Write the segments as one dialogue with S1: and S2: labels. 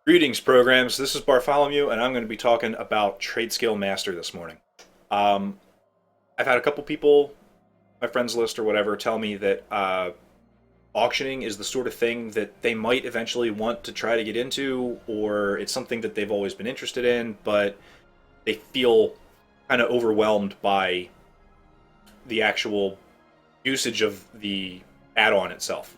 S1: Greetings, programs. This is Bartholomew, and I'm going to be talking about TradeskillMaster this morning. Um, I've had a couple people, my friends list or whatever, tell me that auctioning is the sort of thing that they might eventually want to try to get into, or it's something that they've always been interested in, but they feel kind of overwhelmed by the actual usage of the add-on itself.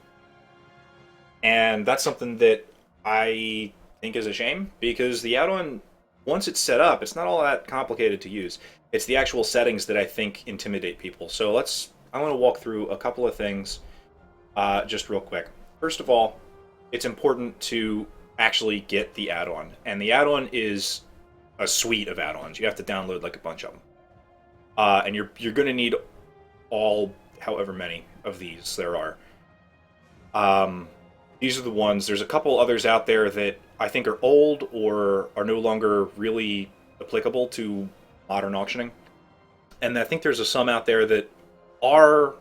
S1: And that's something that I think is a shame because the add-on, once it's set up, it's not all that complicated to use. It's the actual settings that I think intimidate people. So I want to walk through a couple of things just real quick. First of all, it's important to actually get the add-on, and the add-on is a suite of add-ons. You have to download like a bunch of them, and you're going to need all however many of these there are. These are the ones. There's a couple others out there that I think are old or are no longer really applicable to modern auctioning. And I think there's some out there that are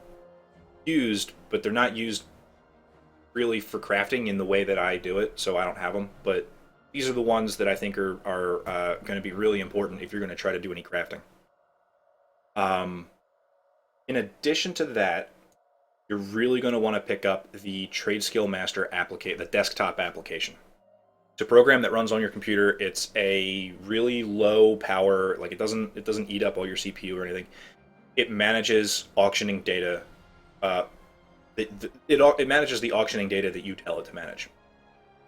S1: used, but they're not used really for crafting in the way that I do it, so I don't have them. But these are the ones that I think are going to be really important if you're going to try to do any crafting. In addition to that, you're really going to want to pick up the TradeskillMaster application, the desktop application. It's a program that runs on your computer. It's a really low power, like it doesn't eat up all your CPU or anything. It manages auctioning data. It manages the auctioning data that you tell it to manage.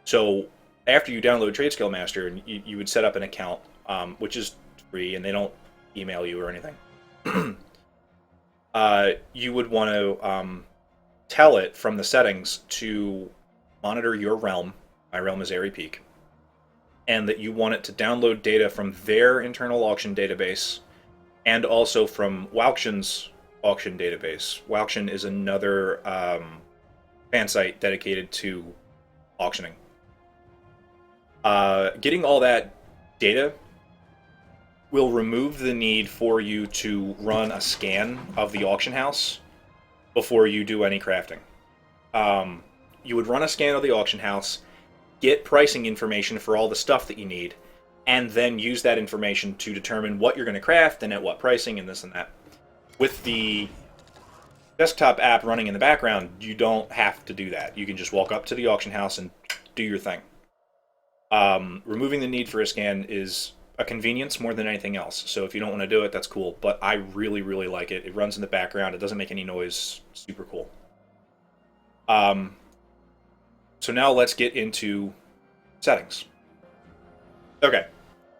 S1: So after you download TradeskillMaster, you would set up an account, which is free, and they don't email you or anything. You would want to tell it from the settings to monitor your realm. My realm is Airy Peak. And that you want it to download data from their internal auction database and also from Wauction's auction database. Wauction is another fan site dedicated to auctioning. Getting all that data will remove the need for you to run a scan of the auction house before you do any crafting. You would run a scan of the auction house, get pricing information for all the stuff that you need, and then use that information to determine what you're going to craft and at what pricing and this and that. With the desktop app running in the background, you don't have to do that. You can just walk up to the auction house and do your thing. Removing the need for a scan is a convenience more than anything else. So if you don't want to do it, that's cool. But I really, really like it. It runs in the background. It doesn't make any noise. Super cool. So now let's get into settings. Okay.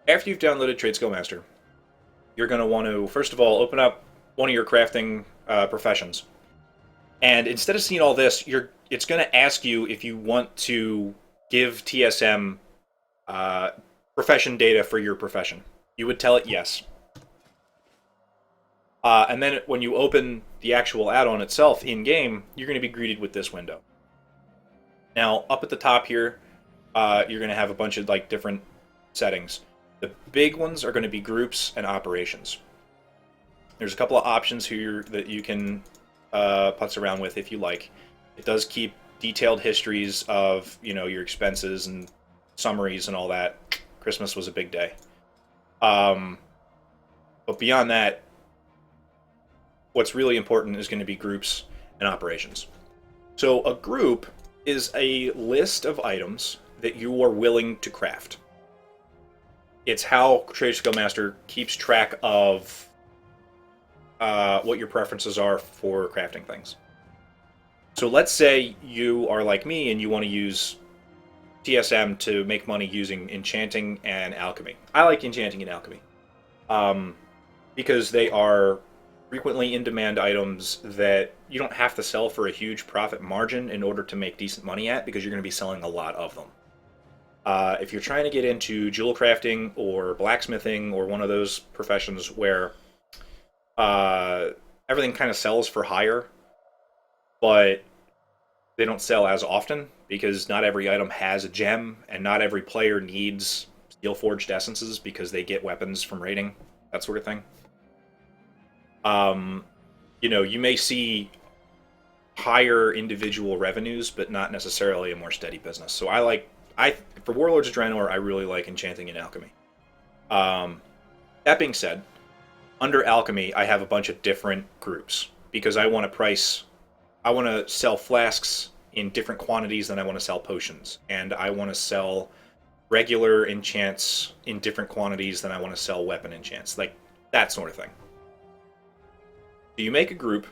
S1: After you've downloaded TradeskillMaster, you're going to want to, first of all, open up one of your crafting professions. And instead of seeing all this, it's going to ask you if you want to give TSM profession data for your profession. You would tell it yes. And then when you open the actual add-on itself in-game, you're going to be greeted with this window. Now, up at the top here, you're going to have a bunch of like different settings. The big ones are going to be groups and operations. There's a couple of options here that you can putz around with if you like. It does keep detailed histories of your expenses and summaries and all that. Christmas was a big day. But beyond that, what's really important is going to be groups and operations. So a group is a list of items that you are willing to craft. It's how TradeskillMaster keeps track of what your preferences are for crafting things. So let's say you are like me and you want to use TSM to make money using enchanting and alchemy. I like enchanting and alchemy because they are frequently in-demand items that you don't have to sell for a huge profit margin in order to make decent money at, because you're going to be selling a lot of them. If you're trying to get into jewel crafting or blacksmithing or one of those professions where everything kind of sells for higher, but they don't sell as often because not every item has a gem and not every player needs steel forged essences because they get weapons from raiding, that sort of thing. You may see higher individual revenues, but not necessarily a more steady business. So I like For Warlords of Draenor, I really like enchanting and alchemy. That being said, under alchemy, I have a bunch of different groups because I want to sell flasks in different quantities than I want to sell potions, and I want to sell regular enchants in different quantities than I want to sell weapon enchants, like that sort of thing. So you make a group,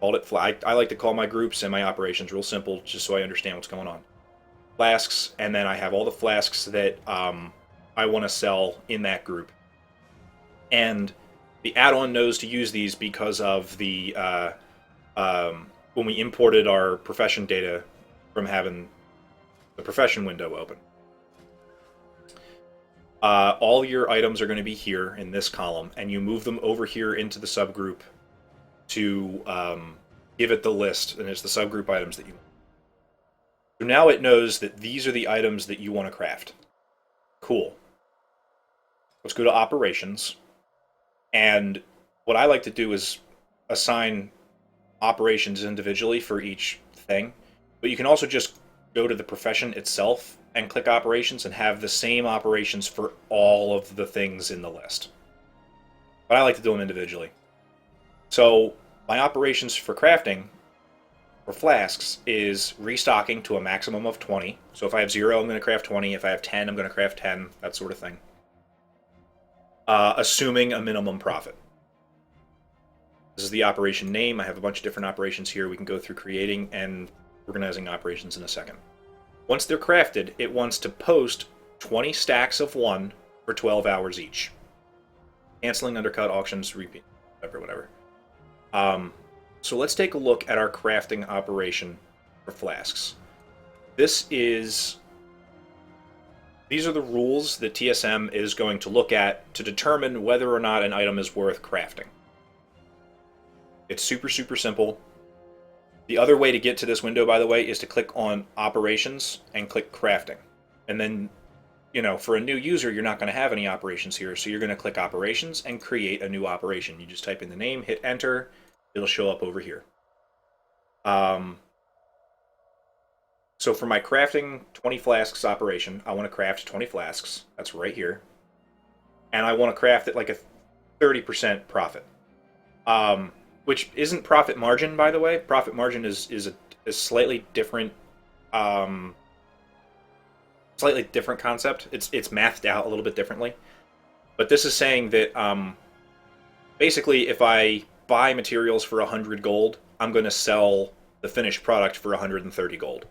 S1: called it I like to call my groups and my operations real simple, just so I understand what's going on. Flasks, and then I have all the flasks that I want to sell in that group. And the add-on knows to use these because of the when we imported our profession data from having the profession window open. All your items are going to be here in this column, and you move them over here into the subgroup to give it the list, and it's the subgroup items that you want. So now it knows that these are the items that you want to craft. Cool. Let's go to operations. And what I like to do is assign operations individually for each thing. But you can also just go to the profession itself and click operations and have the same operations for all of the things in the list. But I like to do them individually. So my operations for crafting for flasks is restocking to a maximum of 20. So if I have 0, I'm going to craft 20. If I have 10, I'm going to craft 10. That sort of thing. Assuming a minimum profit. This is the operation name. I have a bunch of different operations here. We can go through creating and organizing operations in a second. Once they're crafted, it wants to post 20 stacks of 1 for 12 hours each. Canceling, undercut, auctions, repeat, whatever. So let's take a look at our crafting operation for flasks. These are the rules that TSM is going to look at to determine whether or not an item is worth crafting. It's super, super simple. The other way to get to this window, by the way, is to click on Operations and click Crafting. And then, for a new user, you're not going to have any operations here, so you're going to click Operations and create a new operation. You just type in the name, hit Enter, it'll show up over here. So for my crafting 20 flasks operation, I want to craft 20 flasks. That's right here. And I want to craft it like a 30% profit. Which isn't profit margin, by the way. Profit margin is a slightly different concept. It's mathed out a little bit differently. But this is saying that basically if I buy materials for 100 gold, I'm going to sell the finished product for 130 gold.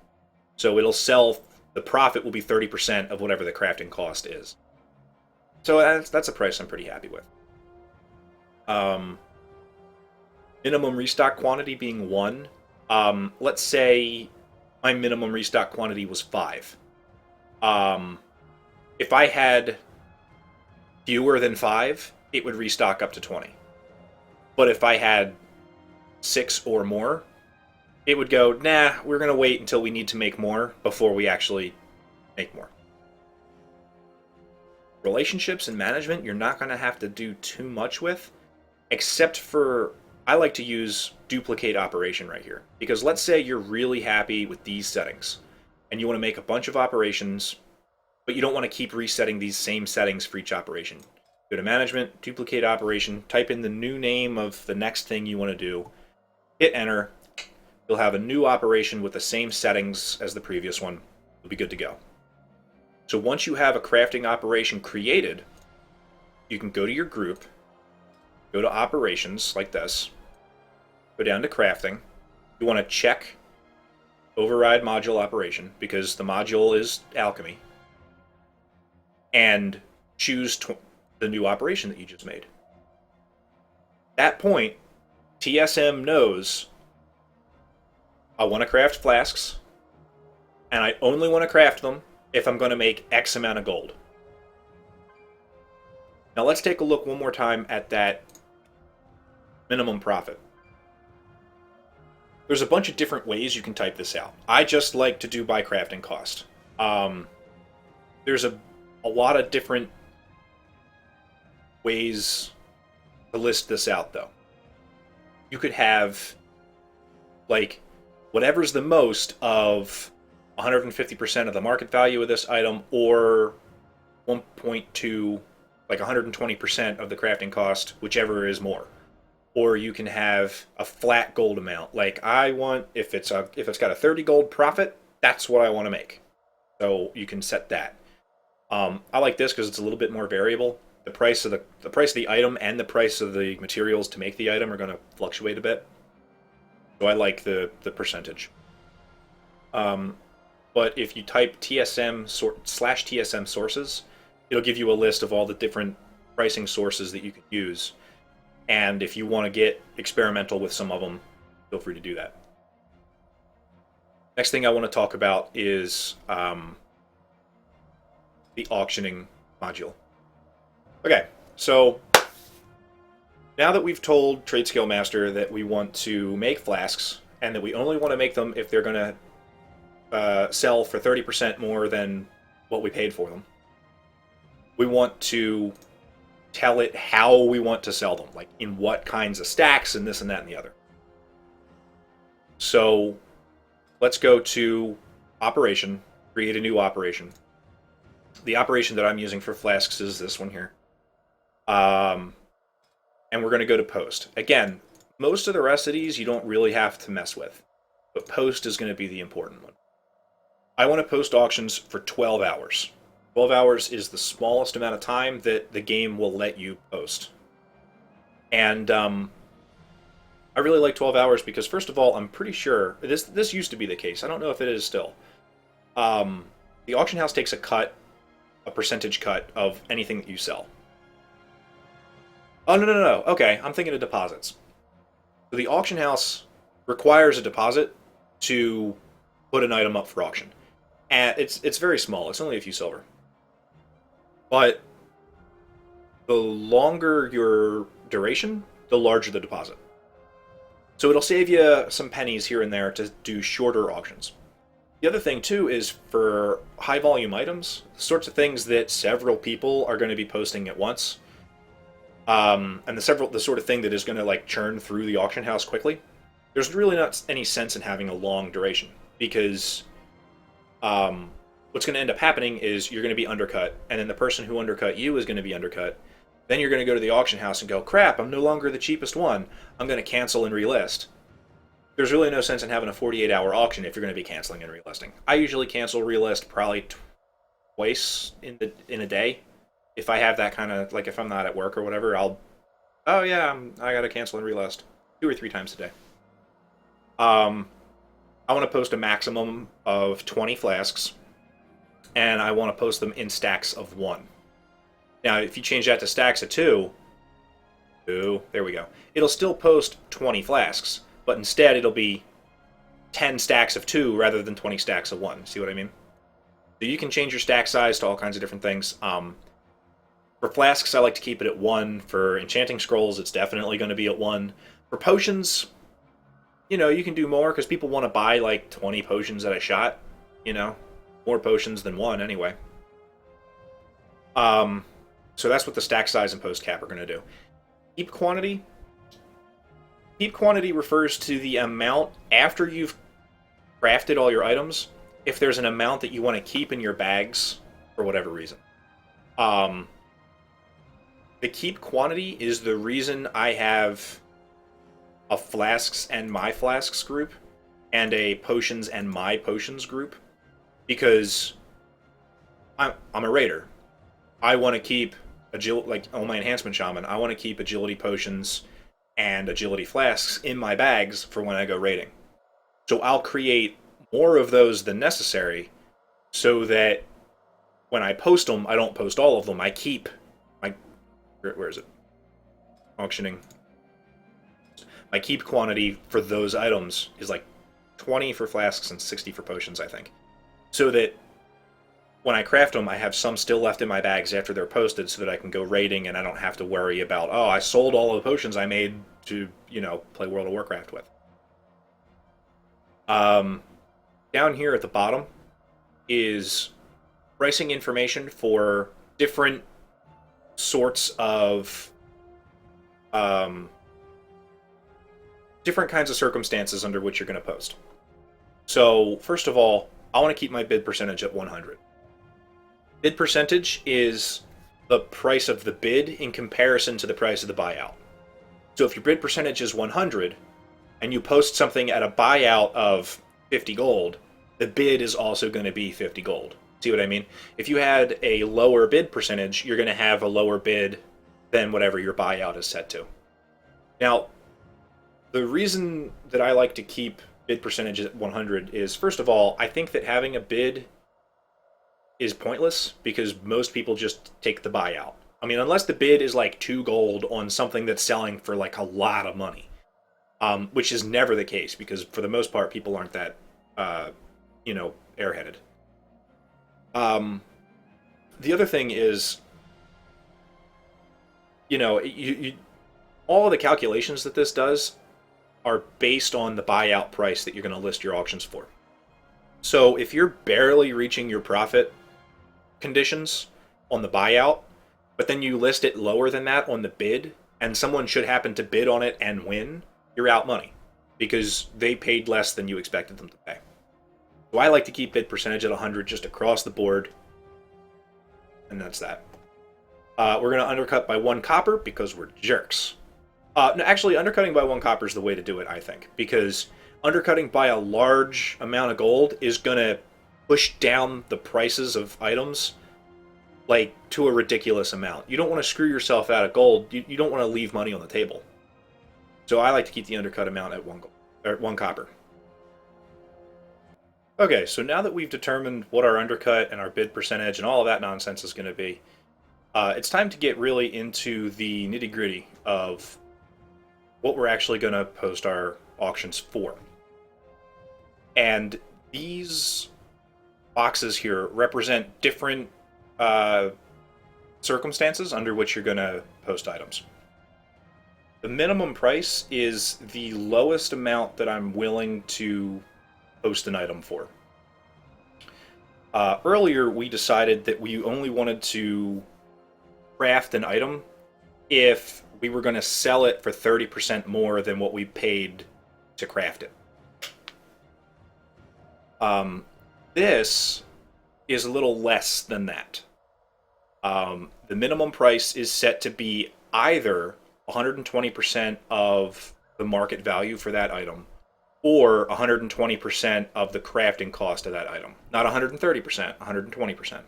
S1: So it'll sell, the profit will be 30% of whatever the crafting cost is. So that's a price I'm pretty happy with. Minimum restock quantity being 1. Let's say my minimum restock quantity was 5. If I had fewer than 5, it would restock up to 20. But if I had 6 or more, it would go, nah, we're going to wait until we need to make more before we actually make more. Relationships and management, you're not going to have to do too much with, except for, I like to use duplicate operation right here. Because let's say you're really happy with these settings, and you want to make a bunch of operations, but you don't want to keep resetting these same settings for each operation. Go to management, duplicate operation, type in the new name of the next thing you want to do, hit enter. You'll have a new operation with the same settings as the previous one. You'll be good to go. So once you have a crafting operation created, you can go to your group, go to operations like this, go down to crafting. You want to check override module operation because the module is alchemy, and choose the new operation that you just made. At that point, TSM knows I want to craft flasks, and I only want to craft them if I'm going to make X amount of gold. Now let's take a look one more time at that minimum profit. There's a bunch of different ways you can type this out. I just like to do by crafting cost. There's a lot of different ways to list this out, though. You could have, like, whatever's the most of 150% of the market value of this item, or 1.2, like 120% of the crafting cost, whichever is more. Or you can have a flat gold amount. Like I want, if it's got a 30 gold profit, that's what I want to make. So you can set that. I like this because it's a little bit more variable. The price of the item and the price of the materials to make the item are going to fluctuate a bit. So I like the percentage. But if you type TSM sources, it'll give you a list of all the different pricing sources that you can use. And if you want to get experimental with some of them, feel free to do that. Next thing I want to talk about is the auctioning module. Okay, so now that we've told TradeskillMaster that we want to make flasks, and that we only want to make them if they're going to sell for 30% more than what we paid for them, we want to tell it how we want to sell them, like in what kinds of stacks and this and that and the other. So let's go to operation, create a new operation. The operation that I'm using for flasks is this one here. And we're going to go to post. Again, most of the rest of these you don't really have to mess with, but post is going to be the important one. I want to post auctions for 12 hours. 12 hours is the smallest amount of time that the game will let you post. And I really like 12 hours because, first of all, I'm pretty sure, this used to be the case, I don't know if it is still, the auction house takes a percentage cut of anything that you sell. Oh, no, okay, I'm thinking of deposits. So the auction house requires a deposit to put an item up for auction. And it's very small, it's only a few silver. But the longer your duration, the larger the deposit. So it'll save you some pennies here and there to do shorter auctions. The other thing, too, is for high-volume items, sorts of things that several people are going to be posting at once, and the sort of thing that is going to like churn through the auction house quickly, there's really not any sense in having a long duration, because what's going to end up happening is you're going to be undercut, and then the person who undercut you is going to be undercut. Then you're going to go to the auction house and go, crap, I'm no longer the cheapest one. I'm going to cancel and relist. There's really no sense in having a 48-hour auction if you're going to be canceling and relisting. I usually cancel relist probably twice in a day. If I have that kind of, like if I'm not at work or whatever, I got to cancel and relist 2 or 3 times a day. I want to post a maximum of 20 flasks, and I want to post them in stacks of 1. Now, if you change that to stacks of 2, there we go. It'll still post 20 flasks, but instead it'll be 10 stacks of 2 rather than 20 stacks of 1. See what I mean? So you can change your stack size to all kinds of different things. For flasks, I like to keep it at 1. For enchanting scrolls, it's definitely going to be at 1. For potions, you know, you can do more because people want to buy like 20 potions at a shot. You know, more potions than 1 anyway. So that's what the stack size and post cap are going to do. Keep quantity. Keep quantity refers to the amount after you've crafted all your items. If there's an amount that you want to keep in your bags for whatever reason. The keep quantity is the reason I have a flasks and my flasks group and a potions and my potions group, because I'm a raider. I want to keep like all my enhancement shaman. I want to keep agility potions and agility flasks in my bags for when I go raiding. So I'll create more of those than necessary, so that when I post them, I don't post all of them. I keep my where is it? Auctioning. My keep quantity for those items is like 20 for flasks and 60 for potions, I think. So that when I craft them, I have some still left in my bags after they're posted, so that I can go raiding and I don't have to worry about, oh, I sold all of the potions I made to, you know, play World of Warcraft with. Down here at the bottom is pricing information for different sorts of different kinds of circumstances under which you're going to post. So, first of all, I want to keep my bid percentage at 100. Bid percentage is the price of the bid in comparison to the price of the buyout. So if your bid percentage is 100 and you post something at a buyout of 50 gold, the bid is also going to be 50 gold. See what I mean? If you had a lower bid percentage, you're going to have a lower bid than whatever your buyout is set to. Now, the reason that I like to keep bid percentage at 100 is, first of all, I think that having a bid is pointless because most people just take the buyout. I mean, unless the bid is like 2 gold on something that's selling for like a lot of money, which is never the case because for the most part, people aren't that, airheaded. The other thing is, all of the calculations that this does are based on the buyout price that you're going to list your auctions for. So if you're barely reaching your profit conditions on the buyout, but then you list it lower than that on the bid, and someone should happen to bid on it and win, you're out money because they paid less than you expected them to pay. So I like to keep bid percentage at 100 just across the board, and that's that. We're going to undercut by 1 copper because we're jerks. No, actually, undercutting by 1 copper is the way to do it, I think, because undercutting by a large amount of gold is going to push down the prices of items like to a ridiculous amount. You don't want to screw yourself out of gold. You don't want to leave money on the table. So I like to keep the undercut amount at 1 gold, or 1 copper. Okay, so now that we've determined what our undercut and our bid percentage and all of that nonsense is going to be, it's time to get really into the nitty-gritty of what we're actually going to post our auctions for. And these boxes here represent different circumstances under which you're going to post items. The minimum price is the lowest amount that I'm willing to post an item for. Earlier, we decided that we only wanted to craft an item if we were going to sell it for 30% more than what we paid to craft it. This is a little less than that. The minimum price is set to be either 120% of the market value for that item or 120% of the crafting cost of that item. Not 130%, 120%.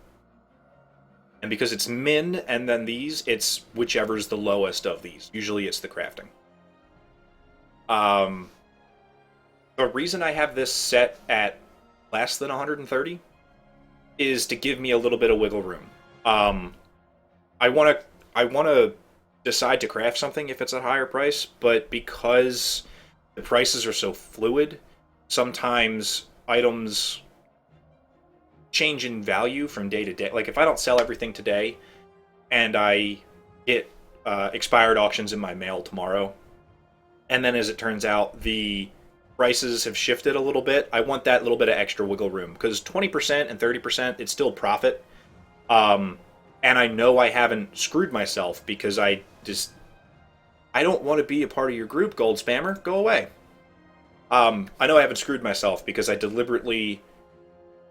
S1: And because it's min and then these, it's whichever's the lowest of these. Usually it's the crafting. The reason I have this set at less than 130 is to give me a little bit of wiggle room. I want to decide to craft something if it's a higher price, but because the prices are so fluid, sometimes items change in value from day to day. Like if I don't sell everything today and I get expired auctions in my mail tomorrow, and then as it turns out the prices have shifted a little bit, I want that little bit of extra wiggle room because 20% and 30%, it's still profit. And I know I haven't screwed myself because I don't want to be a part of your group, gold spammer. Go away. I know I haven't screwed myself because I deliberately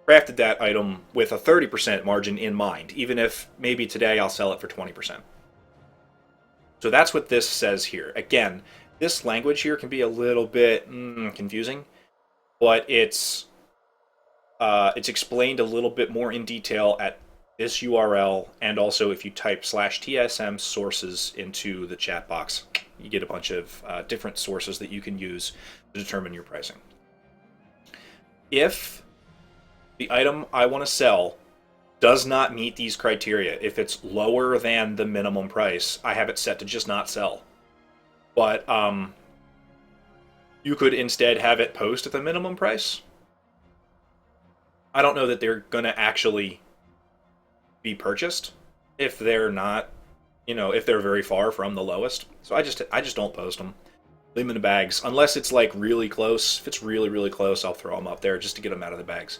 S1: crafted that item with a 30% margin in mind, even if maybe today I'll sell it for 20%. So that's what this says here. Again, this language here can be a little bit confusing, but it's explained a little bit more in detail at this URL, and also if you type /tsm sources into the chat box, you get a bunch of different sources that you can use to determine your pricing. If the item I want to sell does not meet these criteria, if it's lower than the minimum price, I have it set to just not sell. But you could instead have it post at the minimum price. I don't know that they're going to actually be purchased if they're not, if they're very far from the lowest. So I just don't post them. Leave them in the bags unless it's like really close. If it's really, really close, I'll throw them up there just to get them out of the bags.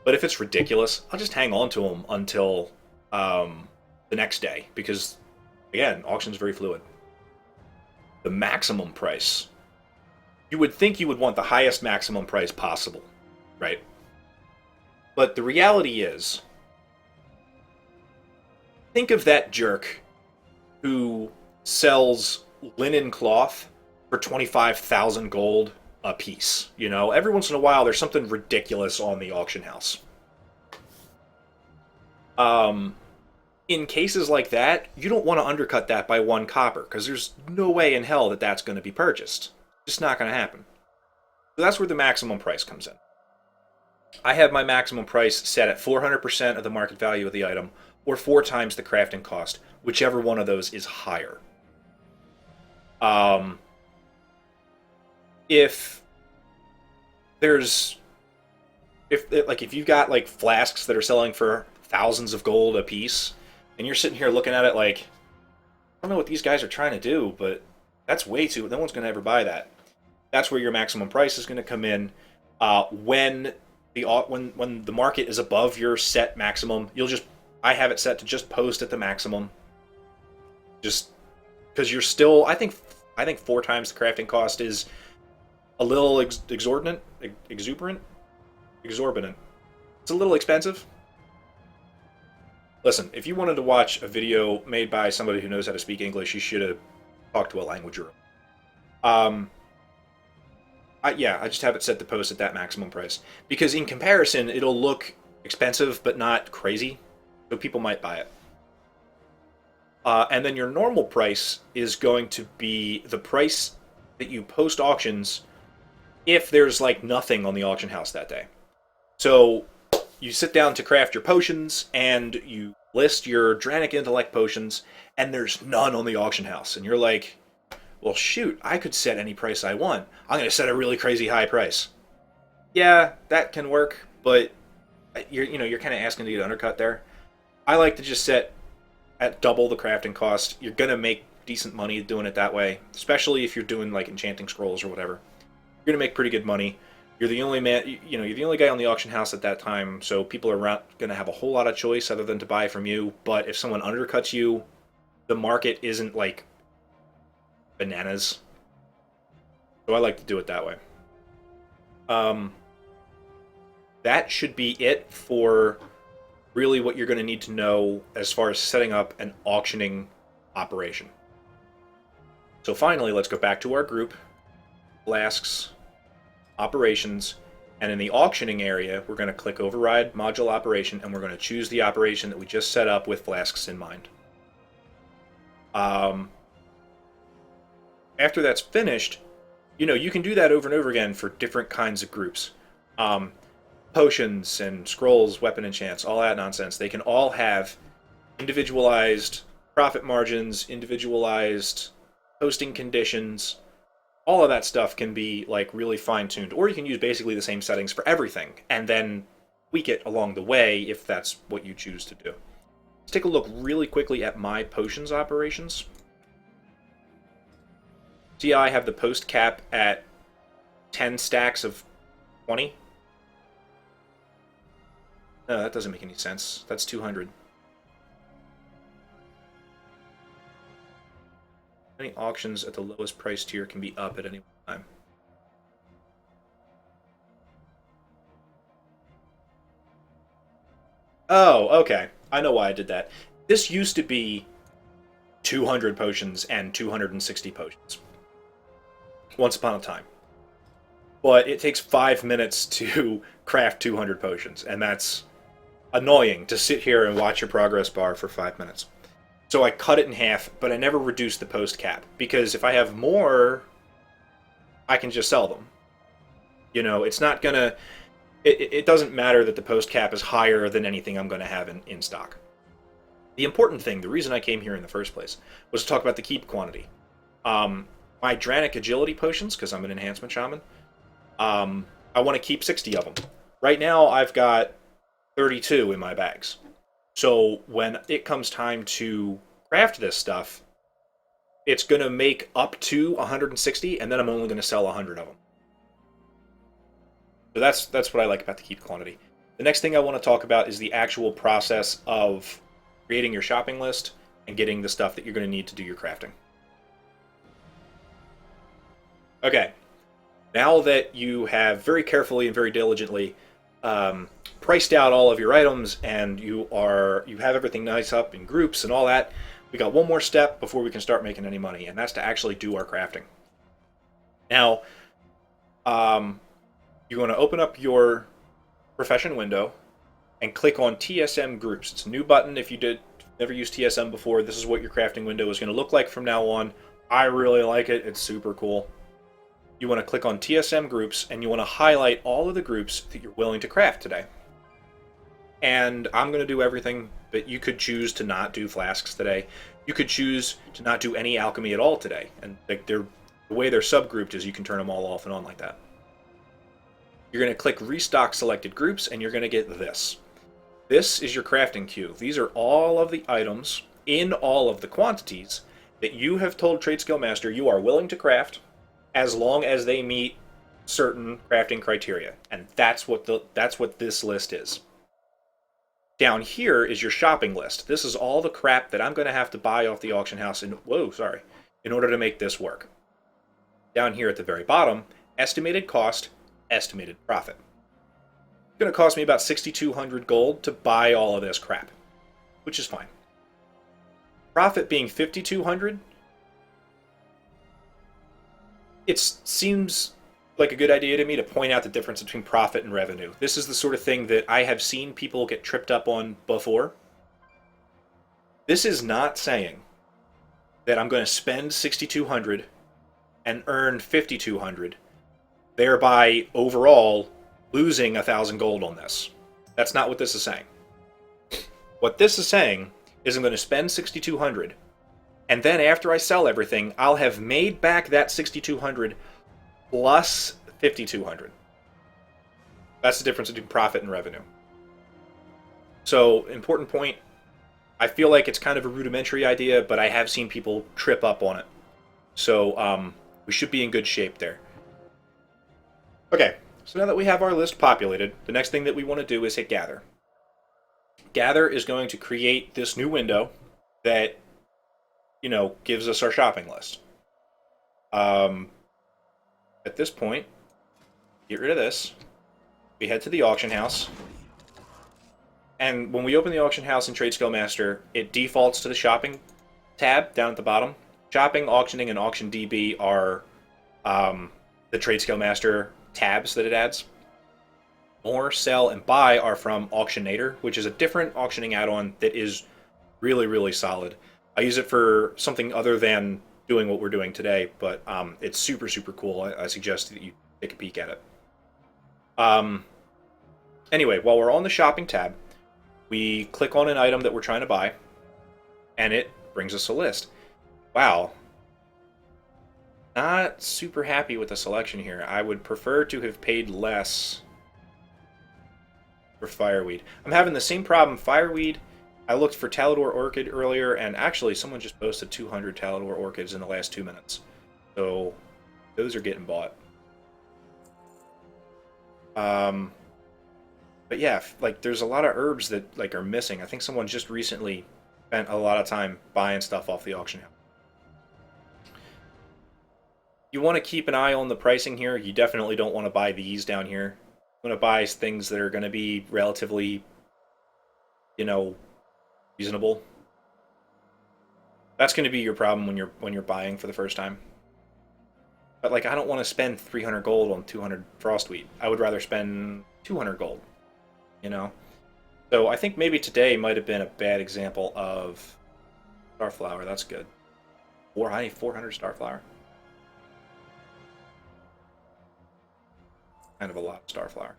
S1: But if it's ridiculous, I'll just hang on to them until the next day because, again, auction's very fluid. The maximum price. You would think you would want the highest maximum price possible, right? But the reality is, think of that jerk who sells linen cloth for 25,000 gold a piece. You know, every once in a while there's something ridiculous on the auction house. Um, in cases like that, you don't want to undercut that by 1 copper, because there's no way in hell that that's going to be purchased. Just not going to happen. So that's where the maximum price comes in. I have my maximum price set at 400% of the market value of the item, or 4 times the crafting cost, whichever one of those is higher. Um, if there's if you've got like flasks that are selling for thousands of gold a piece, and you're sitting here looking at it like, I don't know what these guys are trying to do, but that's way too. No one's going to ever buy that. That's where your maximum price is going to come in. When the market is above your set maximum, I have it set to just post at the maximum. Just because you're still, I think 4 times the crafting cost is a little exorbitant. It's a little expensive. Listen, if you wanted to watch a video made by somebody who knows how to speak English, you should have talked to a language room. I just have it set to post at that maximum price. Because in comparison, it'll look expensive, but not crazy. So people might buy it. And then your normal price is going to be the price that you post auctions if there's like nothing on the auction house that day. So you sit down to craft your potions, and you list your Dranic Intellect potions, and there's none on the auction house. And you're like, well, shoot, I could set any price I want. I'm going to set a really crazy high price. Yeah, that can work, but you're kind of asking to get undercut there. I like to just set at double the crafting cost. You're going to make decent money doing it that way, especially if you're doing like enchanting scrolls or whatever. You're going to make pretty good money. You're the only man, you're the only guy on the auction house at that time, so people are not going to have a whole lot of choice other than to buy from you. But if someone undercuts you, the market isn't like bananas. So I like to do it that way. That should be it for really what you're going to need to know as far as setting up an auctioning operation. So finally, let's go back to our group, flasks, operations, and in the auctioning area, we're going to click Override Module Operation, and we're going to choose the operation that we just set up with flasks in mind. After that's finished, you can do that over and over again for different kinds of groups. Potions and scrolls, weapon enchants, all that nonsense. They can all have individualized profit margins, individualized hosting conditions. All of that stuff can be like really fine-tuned, or you can use basically the same settings for everything and then tweak it along the way if that's what you choose to do. Let's take a look really quickly at my potions operations. See, I have the post cap at 10 stacks of 20. No, that doesn't make any sense. That's 200. Any auctions at the lowest price tier can be up at any time. Oh, okay. I know why I did that. This used to be 200 potions and 260 potions. Once upon a time. But it takes 5 minutes to craft 200 potions, and that's annoying to sit here and watch your progress bar for 5 minutes. So I cut it in half, but I never reduced the post cap, because if I have more, I can just sell them. It's not gonna... It doesn't matter that the post cap is higher than anything I'm going to have in stock. The important thing, the reason I came here in the first place, was to talk about the keep quantity. My Dranic Agility potions, because I'm an enhancement shaman, I want to keep 60 of them. Right now, I've got 32 in my bags. So when it comes time to craft this stuff, it's going to make up to 160, and then I'm only going to sell 100 of them. So that's what I like about the keep quantity. The next thing I want to talk about is the actual process of creating your shopping list and getting the stuff that you're going to need to do your crafting. Okay, now that you have very carefully and very diligently priced out all of your items and you have everything nice up in groups and all that, we got one more step before we can start making any money, and that's to actually do our crafting. Now, you're going to open up your profession window and click on TSM groups. It's a new button. If you never used TSM before, this is what your crafting window is going to look like from now on. I really like it. It's super cool. You want to click on TSM groups and you want to highlight all of the groups that you're willing to craft today. And I'm going to do everything, but you could choose to not do flasks today. You could choose to not do any alchemy at all today. And like the way they're subgrouped is you can turn them all off and on like that. You're going to click restock selected groups and you're going to get this. This is your crafting queue. These are all of the items in all of the quantities that you have told TradeskillMaster you are willing to craft as long as they meet certain crafting criteria. And that's what this list is. Down here is your shopping list. This is all the crap that I'm going to have to buy off the auction house in order to make this work. Down here at the very bottom, estimated cost, estimated profit. It's going to cost me about 6,200 gold to buy all of this crap, which is fine. Profit being 5,200, it seems like a good idea to me to point out the difference between profit and revenue. This is the sort of thing that I have seen people get tripped up on before. This is not saying that I'm going to spend 6,200 and earn 5,200, thereby overall losing 1,000 gold on this. That's not what this is saying. What this is saying is I'm going to spend 6,200, and then after I sell everything, I'll have made back that 6,200 plus 5,200. That's the difference between profit and revenue. So, important point. I feel like it's kind of a rudimentary idea, but I have seen people trip up on it. So, we should be in good shape there. Okay, so now that we have our list populated, the next thing that we want to do is hit Gather. Gather is going to create this new window that, gives us our shopping list. At this point, get rid of this. We head to the auction house. And when we open the auction house in TradeskillMaster, it defaults to the shopping tab down at the bottom. Shopping, auctioning, and auction DB are the TradeskillMaster tabs that it adds. More, sell, and buy are from Auctionator, which is a different auctioning add-on that is really, really solid. I use it for something other than doing what we're doing today, but it's super, super cool. I suggest that you take a peek at it. Anyway, while we're on the shopping tab, we click on an item that we're trying to buy, and it brings us a list. Wow. Not super happy with the selection here. I would prefer to have paid less for fireweed. I'm having the same problem. Fireweed, I looked for Talador Orchid earlier, and actually someone just posted 200 Talador Orchids in the last 2 minutes. So those are getting bought. But yeah, like there's a lot of herbs that like are missing. I think someone just recently spent a lot of time buying stuff off the auction house. You want to keep an eye on the pricing here. You definitely don't want to buy these down here. You want to buy things that are going to be relatively, reasonable. That's going to be your problem when you're buying for the first time. But like, I don't want to spend 300 gold on 200 frostwheat. I would rather spend 200 gold. So I think maybe today might have been a bad example of starflower. That's good. 400 starflower. Kind of a lot of starflower.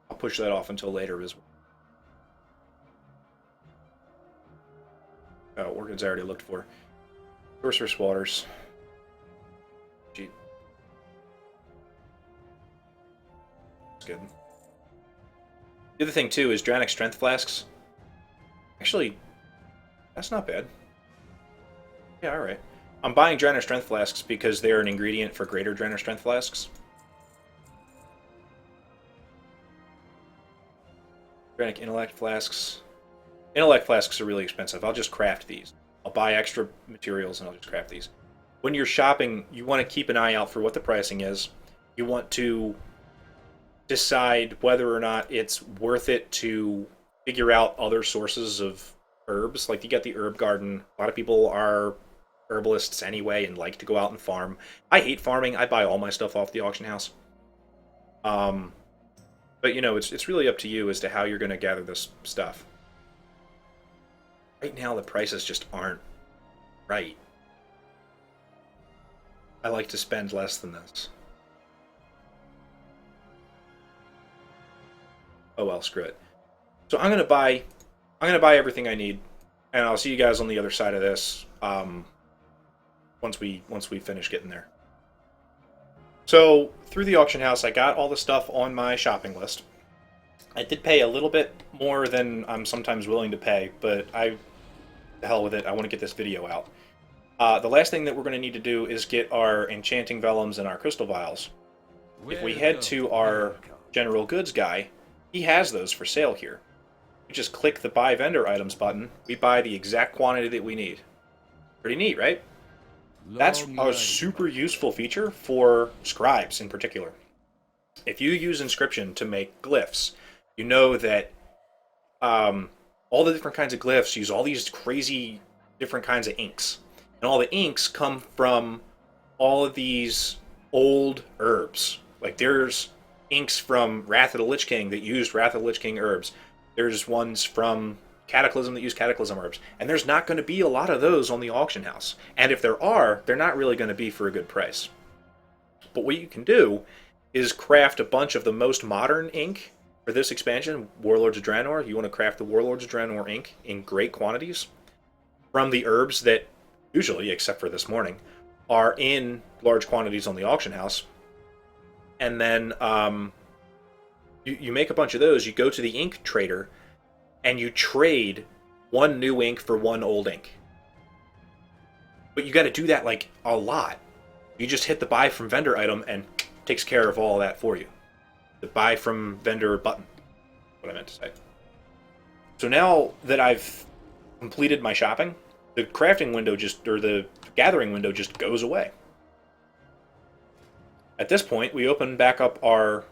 S1: I'll push that off until later as well. Orchids I already looked for. Sorceress Waters. Gee. That's good. The other thing too is Draenor Strength Flasks. Actually, that's not bad. Yeah, alright. I'm buying Draenor Strength Flasks because they're an ingredient for greater Draenor Strength Flasks. Draenor Intellect Flasks. Intellect Flasks are really expensive. I'll just craft these. I'll buy extra materials and I'll just craft these. When you're shopping, you want to keep an eye out for what the pricing is. you want to decide whether or not it's worth it to figure out other sources of herbs. Like, you get the herb garden. A lot of people are herbalists anyway and like to go out and farm. I hate farming. I buy all my stuff off the auction house. But you know, it's really up to you as to how you're going to gather this stuff. Right now, the prices just aren't right. I like to spend less than this. Oh well, screw it. So I'm gonna buy everything I need, and I'll see you guys on the other side of this once we finish getting there. So through the auction house, I got all the stuff on my shopping list. I did pay a little bit more than I'm sometimes willing to pay, but the hell with it. I want to get this video out. The last thing that we're going to need to do is get our enchanting vellums and our crystal vials. If we head to our general goods guy, he has those for sale here. We just click the buy vendor items button. We buy the exact quantity that we need. Pretty neat, right? That's a super useful feature for scribes in particular. If you use inscription to make glyphs, you know that all the different kinds of glyphs use all these crazy different kinds of inks. And all the inks come from all of these old herbs. Like, there's inks from Wrath of the Lich King that used Wrath of the Lich King herbs. There's ones from Cataclysm that use Cataclysm herbs. And there's not going to be a lot of those on the auction house. And if there are, they're not really going to be for a good price. But what you can do is craft a bunch of the most modern ink for this expansion, Warlords of Draenor. You want to craft the Warlords of Draenor ink in great quantities from the herbs that usually, except for this morning, are in large quantities on the auction house. And then you make a bunch of those, you go to the ink trader, and you trade one new ink for one old ink. But you got to do that, like, a lot. You just hit the buy from vendor item and it takes care of all of that for you. The buy from vendor button, what I meant to say. So now that I've completed my shopping, the crafting window the gathering window just goes away. At this point, we open back up our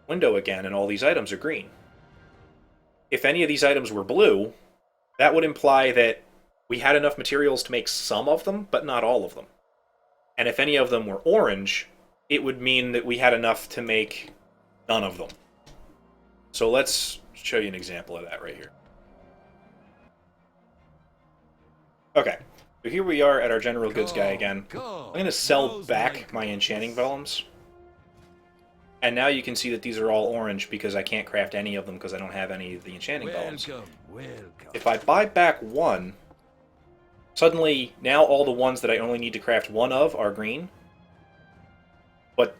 S1: window again, and all these items are green. If any of these items were blue, that would imply that we had enough materials to make some of them, but not all of them. And if any of them were orange, it would mean that we had enough to make none of them. So let's show you an example of that right here. Okay, so here we are at our general goods guy again. I'm going to sell back my enchanting vellums. And now you can see that these are all orange because I can't craft any of them because I don't have any of the enchanting vellums. If I buy back one, suddenly now all the ones that I only need to craft one of are green. But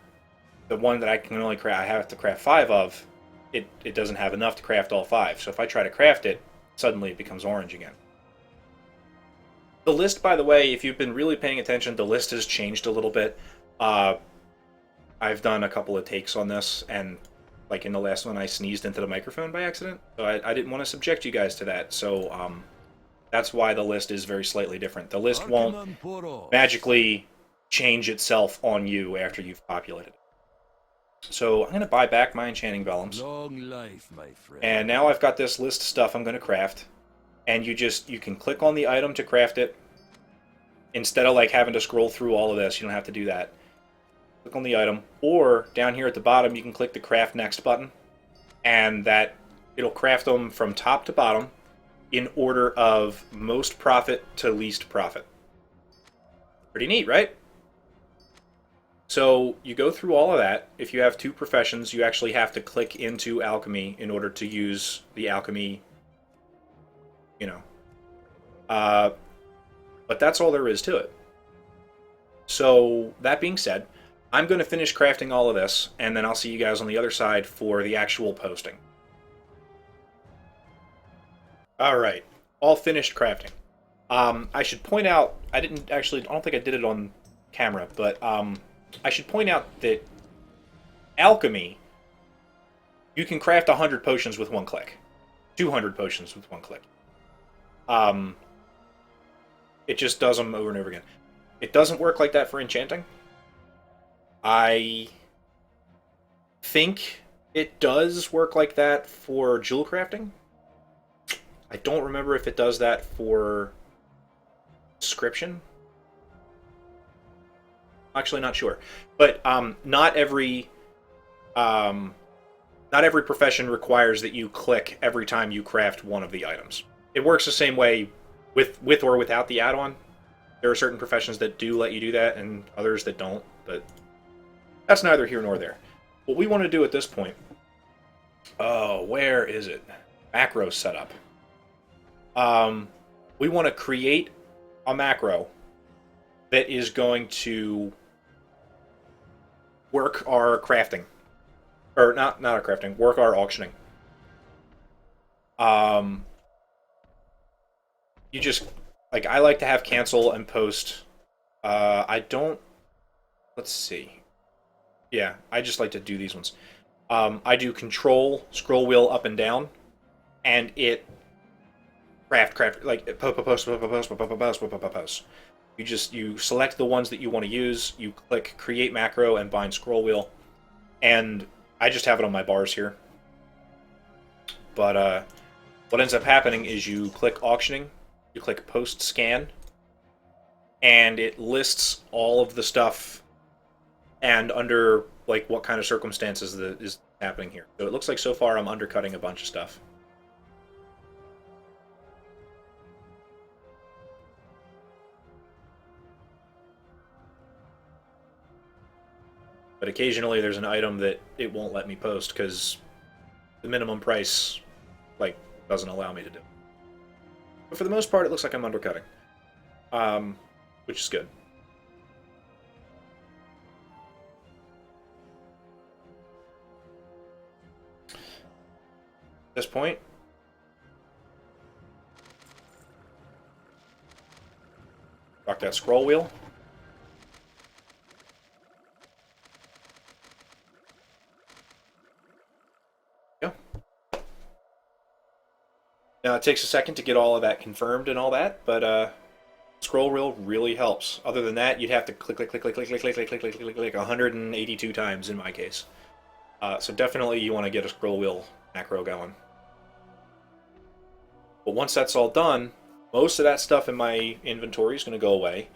S1: the one that I can only craft, I have to craft 5 of, it doesn't have enough to craft all 5. So if I try to craft it, suddenly it becomes orange again. The list, by the way, if you've been really paying attention, the list has changed a little bit. I've done a couple of takes on this, and like in the last one, I sneezed into the microphone by accident. So I didn't want to subject you guys to that. So that's why the list is very slightly different. The list won't magically change itself on you after you've populated it. So I'm going to buy back my enchanting vellums.
S2: Long life, my friend.
S1: And now I've got this list of stuff I'm going to craft. And you can click on the item to craft it. Instead of like having to scroll through all of this, you don't have to do that. Click on the item, or down here at the bottom you can click the craft next button, and that it'll craft them from top to bottom in order of most profit to least profit. Pretty neat, right? So you go through all of that. If you have 2 professions, you actually have to click into alchemy in order to use the alchemy, you know. But that's all there is to it. So that being said, I'm going to finish crafting all of this, and then I'll see you guys on the other side for the actual posting. Alright, all finished crafting. I should point out, I don't think I did it on camera, but I should point out that alchemy, you can craft 100 potions with 1 click. 200 potions with 1 click. It just does them over and over again. It doesn't work like that for enchanting. I think it does work like that for jewel crafting. I don't remember if it does that for description. Actually, not sure. But not every profession requires that you click every time you craft one of the items. It works the same way with or without the add-on. There are certain professions that do let you do that, and others that don't. But that's neither here nor there. What we want to do at this point... Oh, where is it? Macro setup. We want to create a macro that is going to work our crafting. Or not our crafting, work our auctioning. You just... Like, I like to have cancel and post. I don't... Let's see. Yeah, I just like to do these ones. I do control, scroll wheel up and down, and it craft, like post. You select the ones that you want to use, you click create macro and bind scroll wheel, and I just have it on my bars here. But what ends up happening is you click auctioning, you click post scan, and it lists all of the stuff and under like what kind of circumstances that is happening here. So it looks like so far I'm undercutting a bunch of stuff. But occasionally there's an item that it won't let me post because the minimum price like doesn't allow me to do it. But for the most part it looks like I'm undercutting. Which is good. At this point, rock that scroll wheel. Yeah. Now it takes a second to get all of that confirmed and all that, but scroll wheel really helps. Other than that, you'd have to click 182 times in my case. So definitely you want to get a scroll wheel macro going. But once that's all done, most of that stuff in my inventory is going to go away.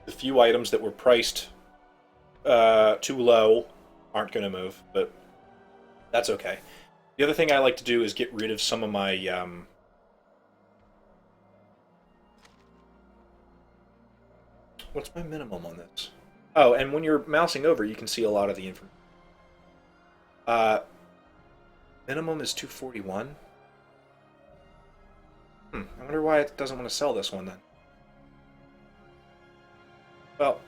S1: The few items that were priced too low aren't going to move, but that's okay. The other thing I like to do is get rid of some of my... What's my minimum on this? Oh, and when you're mousing over, you can see a lot of the information. Minimum is 241. I wonder why it doesn't want to sell this one then. Well,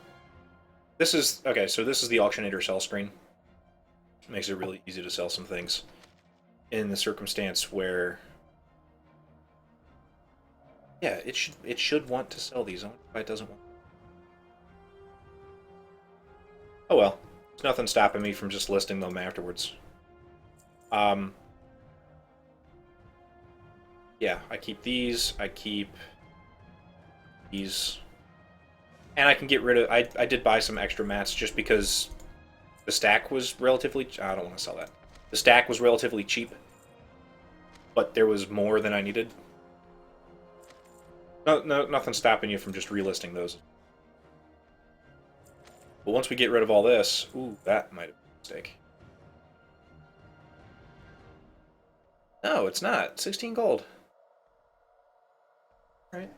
S1: this is... Okay, so this is the auctionator sell screen. Makes it really easy to sell some things in the circumstance where... Yeah, it should want to sell these. I wonder why it doesn't want. Oh well. There's nothing stopping me from just listing them afterwards. Yeah, I keep these, I keep these, and I can get rid of... I did buy some extra mats just because the stack was relatively... I don't want to sell that. The stack was relatively cheap, but there was more than I needed. No, nothing stopping you from just relisting those. But once we get rid of all this... Ooh, that might have been a mistake. No, it's not. 16 gold. Right.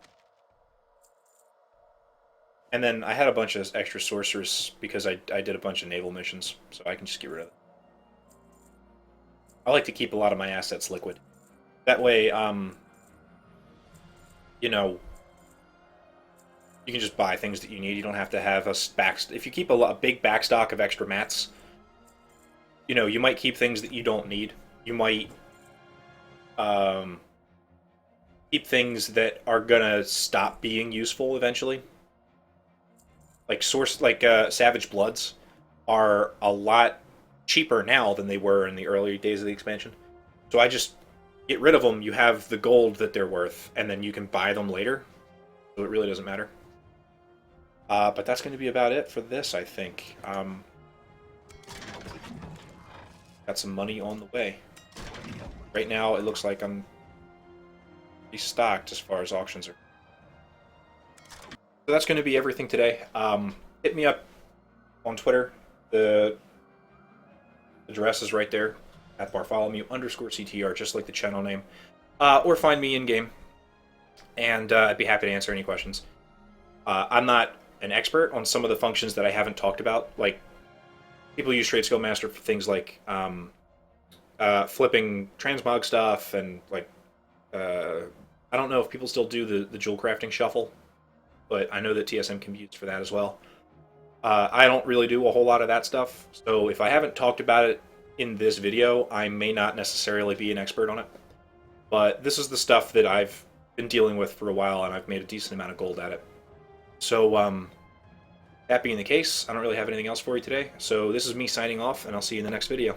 S1: And then I had a bunch of extra sorcerers because I did a bunch of naval missions, so I can just get rid of it. I like to keep a lot of my assets liquid. That way, you know, you can just buy things that you need. You don't have to have a back... If you keep a big backstock of extra mats, you know, you might keep things that you don't need. You might keep things that are gonna stop being useful eventually. Like Savage Bloods are a lot cheaper now than they were in the early days of the expansion. So I just get rid of them. You have the gold that they're worth, and then you can buy them later. So it really doesn't matter. But that's going to be about it for this, I think. got some money on the way. Right now, it looks like I'm pretty stocked as far as auctions are. So that's going to be everything today. Hit me up on Twitter. The address is right there, at @Bartholomew_CTR, just like the channel name. Or find me in-game, and I'd be happy to answer any questions. I'm not an expert on some of the functions that I haven't talked about. Like, people use TradeskillMaster for things like flipping transmog stuff, and like, I don't know if people still do the jewel crafting shuffle, but I know that TSM can be used for that as well. I don't really do a whole lot of that stuff, so if I haven't talked about it in this video, I may not necessarily be an expert on it. But this is the stuff that I've been dealing with for a while, and I've made a decent amount of gold at it. So, that being the case, I don't really have anything else for you today. So this is me signing off, and I'll see you in the next video.